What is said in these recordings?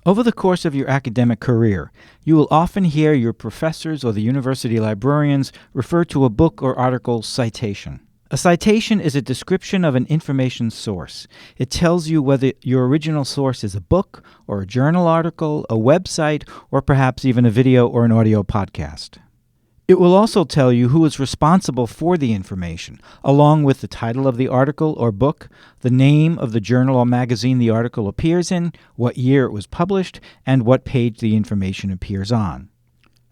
Over the course of your academic career, you will often hear your professors or the university librarians refer to a book or article citation. A citation is a description of an information source. It tells you whether your original source is a book or a journal article, a website, or perhaps even a video or an audio podcast. It will also tell you who is responsible for the information, along with the title of the article or book, the name of the journal or magazine the article appears in, what year it was published, and what page the information appears on.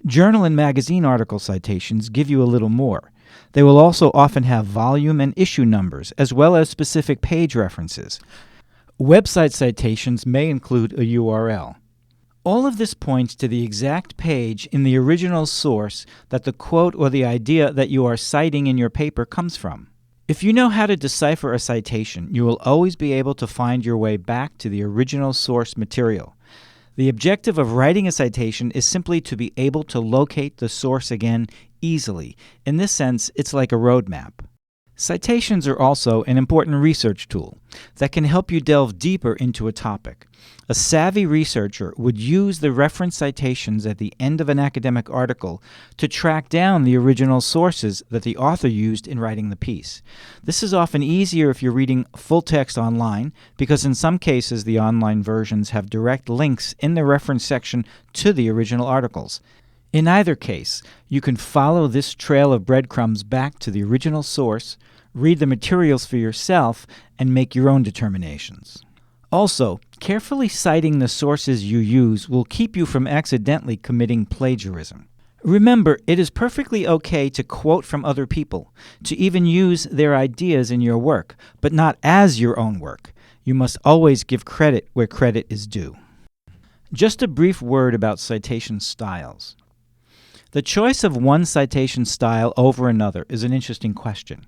Journal and magazine article citations give you a little more. They will also often have volume and issue numbers, as well as specific page references. Website citations may include a URL. All of this points to the exact page in the original source that the quote or the idea that you are citing in your paper comes from. If you know how to decipher a citation, you will always be able to find your way back to the original source material. The objective of writing a citation is simply to be able to locate the source again easily. In this sense, it's like a roadmap. Citations are also an important research tool that can help you delve deeper into a topic. A savvy researcher would use the reference citations at the end of an academic article to track down the original sources that the author used in writing the piece. This is often easier if you're reading full text online, because in some cases the online versions have direct links in the reference section to the original articles. In either case, you can follow this trail of breadcrumbs back to the original source, read the materials for yourself, and make your own determinations. Also, carefully citing the sources you use will keep you from accidentally committing plagiarism. Remember, it is perfectly okay to quote from other people, to even use their ideas in your work, but not as your own work. You must always give credit where credit is due. Just a brief word about citation styles. The choice of one citation style over another is an interesting question.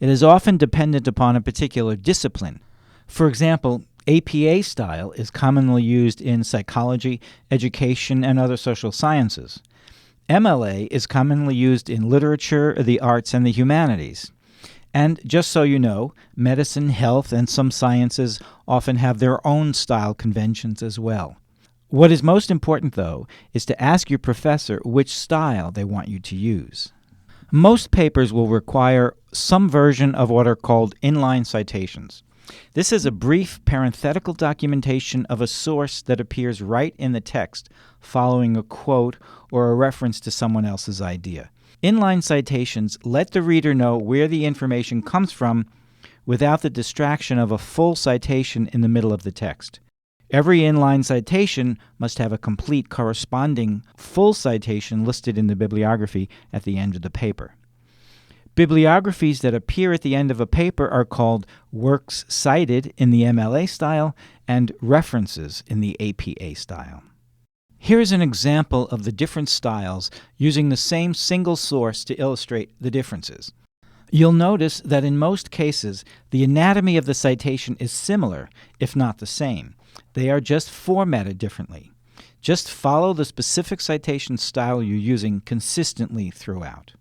It is often dependent upon a particular discipline. For example, APA style is commonly used in psychology, education, and other social sciences. MLA is commonly used in literature, the arts, and the humanities. And just so you know, medicine, health, and some sciences often have their own style conventions as well. What is most important, though, is to ask your professor which style they want you to use. Most papers will require some version of what are called inline citations. This is a brief parenthetical documentation of a source that appears right in the text, following a quote or a reference to someone else's idea. Inline citations let the reader know where the information comes from without the distraction of a full citation in the middle of the text. Every inline citation must have a complete corresponding full citation listed in the bibliography at the end of the paper. Bibliographies that appear at the end of a paper are called works cited in the MLA style and references in the APA style. Here's an example of the different styles using the same single source to illustrate the differences. You'll notice that in most cases, the anatomy of the citation is similar, if not the same. They are just formatted differently. Just follow the specific citation style you're using consistently throughout.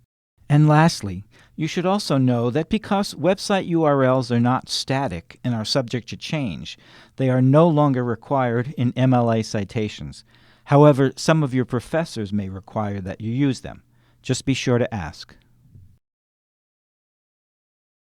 And lastly, you should also know that because website URLs are not static and are subject to change, they are no longer required in MLA citations. However, some of your professors may require that you use them. Just be sure to ask.